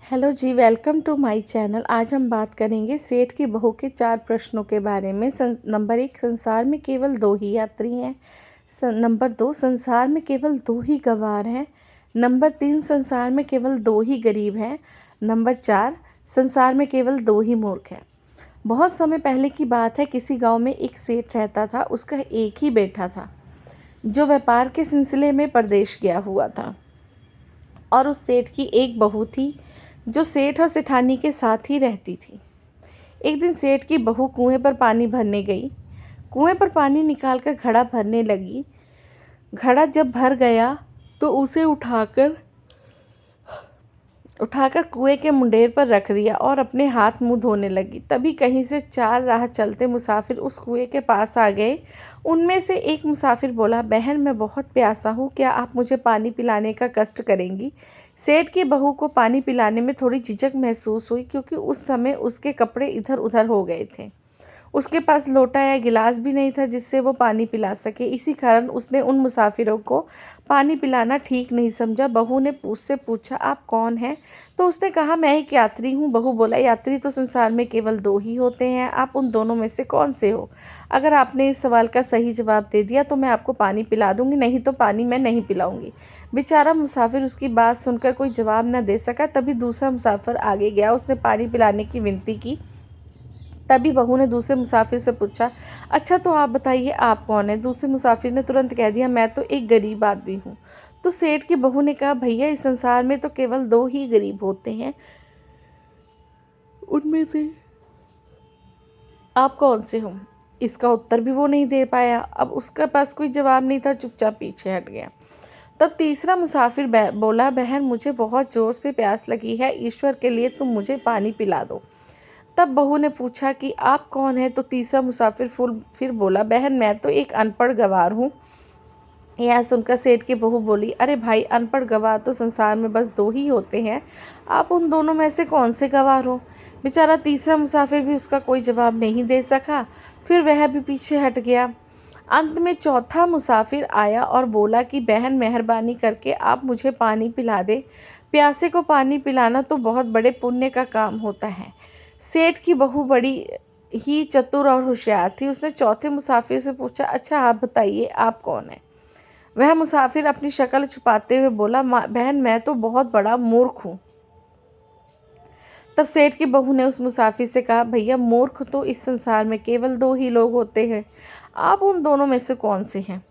Hello ji, welcome to my channel. आज हम बात करेंगे सेठ की बहू के 4 प्रश्नों के बारे में। नंबर 1, संसार में केवल 2 ही यात्री हैं। नंबर 2, संसार में केवल 2 ही गंवार हैं। नंबर 3, संसार में केवल 2 ही गरीब हैं। नंबर 4, संसार में केवल 2 ही मूर्ख हैं। बहुत समय पहले की बात है, किसी गांव में एक सेठ रहता था। उसका एक ही बेटा था जो व्यापार के सिलसिले में परदेश गया हुआ था, और उस सेठ की एक बहू थी जो सेठ और सेठानी के साथ ही रहती थी। एक दिन सेठ की बहू कुएं पर पानी भरने गई। कुएं पर पानी निकालकर घड़ा भरने लगी। घड़ा जब भर गया तो उसे उठाकर कुएं के मुंडेर पर रख दिया और अपने हाथ मुंह धोने लगी। तभी कहीं से 4 राह चलते मुसाफिर उस कुएं के पास आ गए। उनमें से एक मुसाफिर बोला, बहन मैं बहुत प्यासा हूँ, क्या आप मुझे पानी पिलाने का कष्ट करेंगी? सेठ की बहू को पानी पिलाने में थोड़ी झिझक महसूस हुई, क्योंकि उस समय उसके कपड़े इधर उधर हो गए थे। उसके पास लोटा या गिलास भी नहीं था जिससे वो पानी पिला सके। इसी कारण उसने उन मुसाफिरों को पानी पिलाना ठीक नहीं समझा। बहू ने उससे पूछा, आप कौन हैं? तो उसने कहा, मैं एक यात्री हूँ। बहू बोला, यात्री तो संसार में केवल 2 ही होते हैं, आप उन दोनों में से कौन से हो? अगर आपने इस सवाल का सही जवाब दे दिया तो मैं आपको पानी पिला दूंगी, नहीं तो पानी मैं नहीं पिलाऊंगी। बेचारा मुसाफिर उसकी बात सुनकर कोई जवाब न दे सका। तभी दूसरा मुसाफिर आगे गया, उसने पानी पिलाने की विनती की। तभी बहू ने दूसरे मुसाफिर से पूछा, अच्छा तो आप बताइए आप कौन है? दूसरे मुसाफिर ने तुरंत कह दिया, मैं तो एक गरीब आदमी हूँ। तो सेठ की बहू ने कहा, भैया इस संसार में तो केवल 2 ही गरीब होते हैं, उनमें से आप कौन से हो? इसका उत्तर भी वो नहीं दे पाया। अब उसके पास कोई जवाब नहीं था, चुपचाप पीछे हट गया। तब तीसरा मुसाफिर बोला, बहन मुझे बहुत ज़ोर से प्यास लगी है, ईश्वर के लिए तुम मुझे पानी पिला दो। तब बहू ने पूछा कि आप कौन हैं? तो तीसरा मुसाफिर फिर बोला, बहन मैं तो एक अनपढ़ गवार हूँ। यह सुनकर सेठ की बहू बोली, अरे भाई, अनपढ़ गवार तो संसार में बस 2 ही होते हैं, आप उन दोनों में से कौन से गवार हो? बेचारा तीसरा मुसाफिर भी उसका कोई जवाब नहीं दे सका, फिर वह भी पीछे हट गया। अंत में चौथा मुसाफिर आया और बोला कि बहन मेहरबानी करके आप मुझे पानी पिला दे। प्यासे को पानी पिलाना तो बहुत बड़े पुण्य का काम होता है। सेठ की बहू बड़ी ही चतुर और होशियार थी। उसने चौथे मुसाफिर से पूछा, अच्छा आप बताइए आप कौन है? वह मुसाफिर अपनी शक्ल छुपाते हुए बोला, बहन मैं तो बहुत बड़ा मूर्ख हूँ। तब सेठ की बहू ने उस मुसाफिर से कहा, भैया मूर्ख तो इस संसार में केवल 2 ही लोग होते हैं, आप उन दोनों में से कौन से हैं?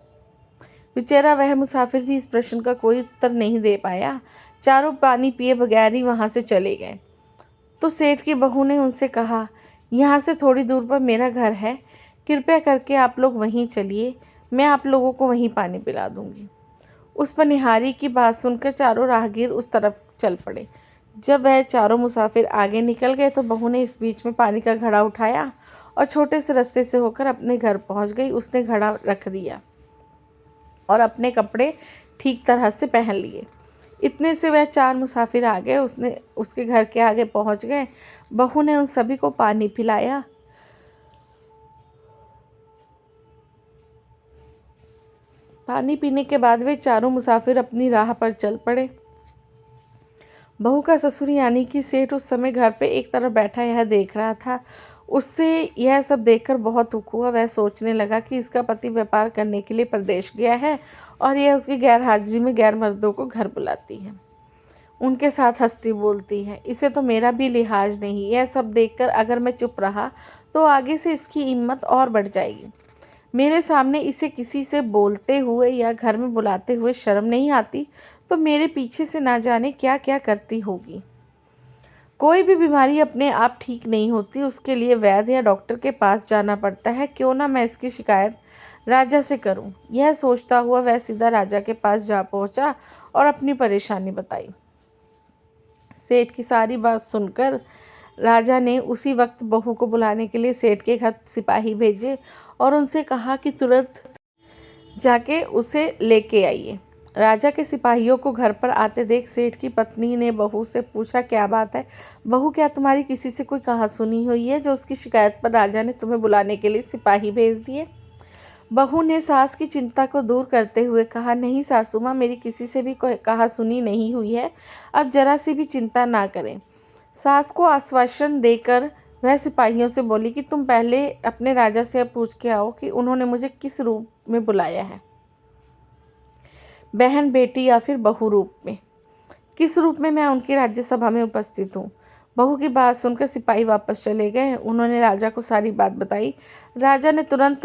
बेचारा वह मुसाफिर भी इस प्रश्न का कोई उत्तर नहीं दे पाया। चारों पानी पिए बगैर ही वहाँ से चले गए। तो सेठ की बहू ने उनसे कहा, यहाँ से थोड़ी दूर पर मेरा घर है, कृपया करके आप लोग वहीं चलिए, मैं आप लोगों को वहीं पानी पिला दूंगी। उस पनिहारी की बात सुनकर चारों राहगीर उस तरफ चल पड़े। जब वह चारों मुसाफिर आगे निकल गए तो बहू ने इस बीच में पानी का घड़ा उठाया और छोटे से रास्ते से होकर अपने घर पहुंच गई। उसने घड़ा रख दिया और अपने कपड़े ठीक तरह से पहन लिए। इतने से वह 4 मुसाफिर आ गए। उसने उसके घर के आगे पहुंच गए। बहू ने उन सभी को पानी पिलाया। पानी पीने के बाद वे चारों मुसाफिर अपनी राह पर चल पड़े। बहू का ससुर यानी कि सेठ उस समय घर पे एक तरफ बैठा यह देख रहा था। उससे यह सब देखकर बहुत दुख हुआ। वह सोचने लगा कि इसका पति व्यापार करने के लिए प्रदेश गया है और यह उसकी गैर हाजिरी में गैर मर्दों को घर बुलाती है, उनके साथ हंसती बोलती है। इसे तो मेरा भी लिहाज नहीं। यह सब देखकर अगर मैं चुप रहा तो आगे से इसकी हिम्मत और बढ़ जाएगी। मेरे सामने इसे किसी से बोलते हुए या घर में बुलाते हुए शर्म नहीं आती, तो मेरे पीछे से ना जाने क्या क्या करती होगी। कोई भी बीमारी अपने आप ठीक नहीं होती, उसके लिए वैद्य या डॉक्टर के पास जाना पड़ता है। क्यों ना मैं इसकी शिकायत राजा से करूं। यह सोचता हुआ वह सीधा राजा के पास जा पहुंचा और अपनी परेशानी बताई। सेठ की सारी बात सुनकर राजा ने उसी वक्त बहू को बुलाने के लिए सेठ के घर सिपाही भेजे और उनसे कहा कि तुरंत जाके उसे लेके आइए। राजा के सिपाहियों को घर पर आते देख सेठ की पत्नी ने बहू से पूछा, क्या बात है बहू, क्या तुम्हारी किसी से कोई कहासुनी हुई है जो उसकी शिकायत पर राजा ने तुम्हें बुलाने के लिए सिपाही भेज दिए? बहू ने सास की चिंता को दूर करते हुए कहा, नहीं सासू माँ, मेरी किसी से भी कोई कहासुनी नहीं हुई है, अब जरा सी भी चिंता ना करें। सास को आश्वासन देकर वह सिपाहियों से बोली कि तुम पहले अपने राजा से पूछ के आओ कि उन्होंने मुझे किस रूप में बुलाया है, बहन, बेटी या फिर बहू रूप में। किस रूप में मैं उनकी राज्यसभा में उपस्थित हूँ। बहू की बात सुनकर सिपाही वापस चले गए। उन्होंने राजा को सारी बात बताई। राजा ने तुरंत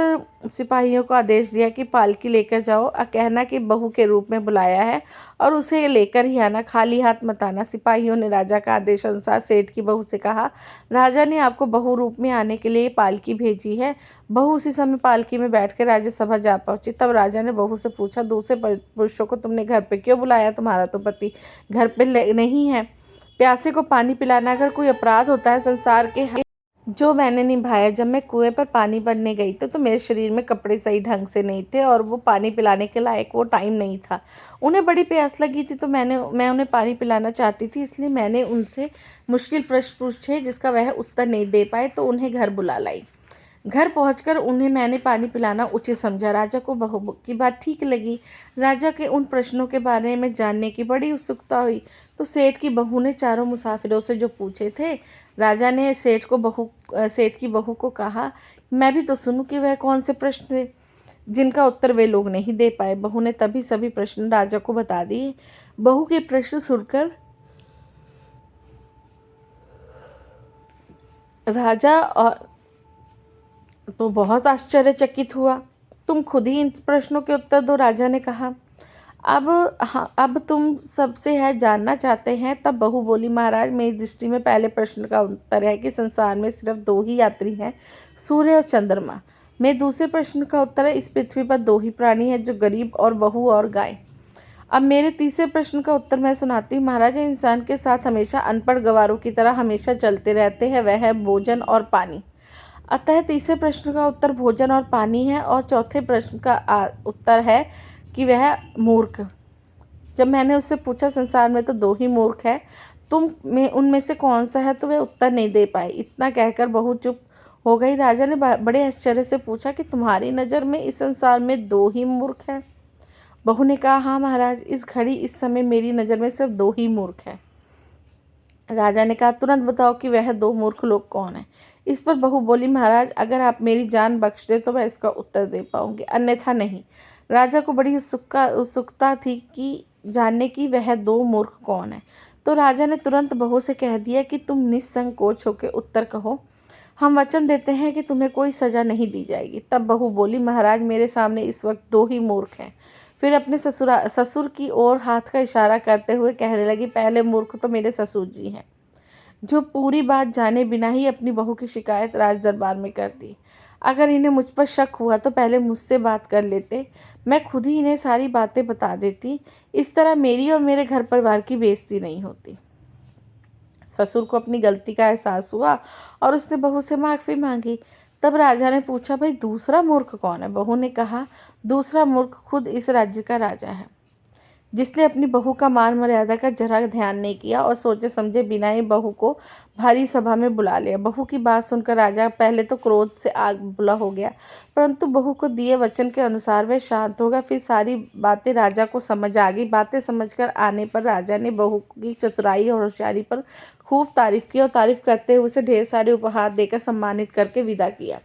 सिपाहियों को आदेश दिया कि पालकी लेकर जाओ और कहना कि बहू के रूप में बुलाया है और उसे लेकर ही आना, खाली हाथ मत आना। सिपाहियों ने राजा का आदेश अनुसार सेठ की बहू से कहा, राजा ने आपको बहू रूप में आने के लिए पालकी भेजी है। बहू उसी समय पालकी में बैठकर राज्यसभा जा पहुंची। तब राजा ने बहू से पूछा, दूसरे पुरुषों को तुमने घर पे क्यों बुलाया? तुम्हारा तो पति घर पे नहीं है। प्यासे को पानी पिलाना अगर कोई अपराध होता है संसार के जो मैंने निभाया। जब मैं कुएं पर पानी भरने गई तो मेरे शरीर में कपड़े सही ढंग से नहीं थे और वो पानी पिलाने के लायक वो टाइम नहीं था। उन्हें बड़ी प्यास लगी थी तो मैं उन्हें पानी पिलाना चाहती थी, इसलिए मैंने उनसे मुश्किल प्रश्न पूछे जिसका वह उत्तर नहीं दे पाए तो उन्हें घर बुला लाई। घर पहुंचकर उन्हें मैंने पानी पिलाना उचित समझा। राजा को बहू की बात ठीक लगी। राजा के उन प्रश्नों के बारे में जानने की बड़ी उत्सुकता हुई तो सेठ की बहू ने चारों मुसाफिरों से जो पूछे थे, राजा ने सेठ की बहू को कहा, मैं भी तो सुनूं कि वह कौन से प्रश्न थे जिनका उत्तर वे लोग नहीं दे पाए। बहू ने तभी सभी प्रश्न राजा को बता दिए। बहू के प्रश्न सुनकर राजा और तो बहुत आश्चर्यचकित हुआ। तुम खुद ही इन प्रश्नों के उत्तर दो, राजा ने कहा। अब तुम सबसे है जानना चाहते हैं। तब बहू बोली, महाराज, मेरी दृष्टि में पहले प्रश्न का उत्तर है कि संसार में सिर्फ दो ही यात्री हैं, सूर्य और चंद्रमा। मेरे दूसरे प्रश्न का उत्तर है, इस पृथ्वी पर दो ही प्राणी हैं, जो गरीब और बहू और गाय। अब मेरे तीसरे प्रश्न का उत्तर मैं सुनाती हूँ। महाराज, इंसान के साथ हमेशा अनपढ़ गवारों की तरह हमेशा चलते रहते हैं, वह है भोजन और पानी। अतः तीसरे प्रश्न का उत्तर भोजन और पानी है और चौथे प्रश्न का उत्तर है कि वह मूर्ख। जब मैंने उससे पूछा, संसार में तो दो ही मूर्ख है, तुम में उनमें से कौन सा है, तो वह उत्तर नहीं दे पाई। इतना कहकर बहू चुप हो गई। राजा ने बड़े आश्चर्य से पूछा कि तुम्हारी नज़र में इस संसार में दो ही मूर्ख हैं? बहू ने कहा, हाँ महाराज, इस घड़ी इस समय मेरी नज़र में सिर्फ दो ही मूर्ख हैं। राजा ने कहा, तुरंत बताओ कि वह दो मूर्ख लोग कौन हैं। इस पर बहू बोली, महाराज, अगर आप मेरी जान बख्श दे तो मैं इसका उत्तर दे पाऊंगी, अन्यथा नहीं। राजा को बड़ी उत्सुकता थी कि जानने की वह दो मूर्ख कौन है, तो राजा ने तुरंत बहू से कह दिया कि तुम निसंकोच होकर उत्तर कहो, हम वचन देते हैं कि तुम्हें कोई सज़ा नहीं दी जाएगी। तब बहू बोली, महाराज, मेरे सामने इस वक्त दो ही मूर्ख हैं। फिर अपने ससुर की ओर हाथ का इशारा करते हुए कहने लगी, पहले मूर्ख तो मेरे ससुर जी हैं, जो पूरी बात जाने बिना ही अपनी बहू की शिकायत राज दरबार में कर दी। अगर इन्हें मुझ पर शक हुआ तो पहले मुझसे बात कर लेते, मैं खुद ही इन्हें सारी बातें बता देती। इस तरह मेरी और मेरे घर परिवार की बेइज्जती नहीं होती। ससुर को अपनी गलती का एहसास हुआ और उसने बहू से माफ़ी मांगी। तब राजा ने पूछा, भाई दूसरा मूर्ख कौन है? बहू ने कहा, दूसरा मूर्ख खुद इस राज्य का राजा है, जिसने अपनी बहू का मान मर्यादा का जरा ध्यान नहीं किया और सोचे समझे बिना ही बहू को भारी सभा में बुला लिया। बहू की बात सुनकर राजा पहले तो क्रोध से आग बुला हो गया, परंतु बहू को दिए वचन के अनुसार वह शांत हो गया। फिर सारी बातें राजा को समझ आ गई। बातें समझकर आने पर राजा ने बहू की चतुराई और होशियारी पर खूब तारीफ की और तारीफ करते हुए उसे ढेर सारे उपहार देकर सम्मानित करके विदा किया।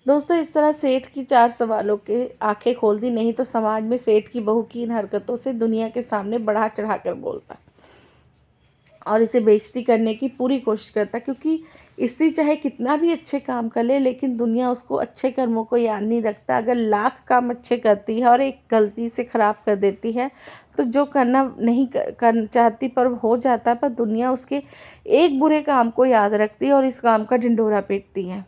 दोस्तों, इस तरह सेठ की 4 सवालों के आंखें खोल दी। नहीं तो समाज में सेठ की बहू की इन हरकतों से दुनिया के सामने बढ़ा चढ़ा कर बोलता और इसे बेइज्जती करने की पूरी कोशिश करता, क्योंकि स्त्री चाहे कितना भी अच्छे काम कर ले लेकिन दुनिया उसको अच्छे कर्मों को याद नहीं रखता। अगर लाख काम अच्छे करती है और एक गलती से ख़राब कर देती है तो जो करना नहीं कर चाहती पर हो जाता है, पर दुनिया उसके एक बुरे काम को याद रखती है और इस काम का ढिंढोरा पीटती है।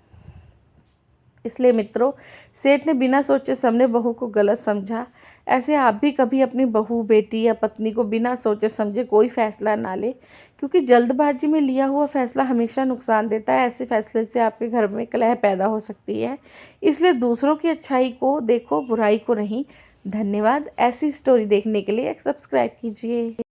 इसलिए मित्रों, सेठ ने बिना सोचे समझे बहू को गलत समझा। ऐसे आप भी कभी अपनी बहू, बेटी या पत्नी को बिना सोचे समझे कोई फैसला ना ले, क्योंकि जल्दबाजी में लिया हुआ फैसला हमेशा नुकसान देता है। ऐसे फैसले से आपके घर में कलह पैदा हो सकती है। इसलिए दूसरों की अच्छाई को देखो, बुराई को नहीं। धन्यवाद। ऐसी स्टोरी देखने के लिए सब्सक्राइब कीजिए।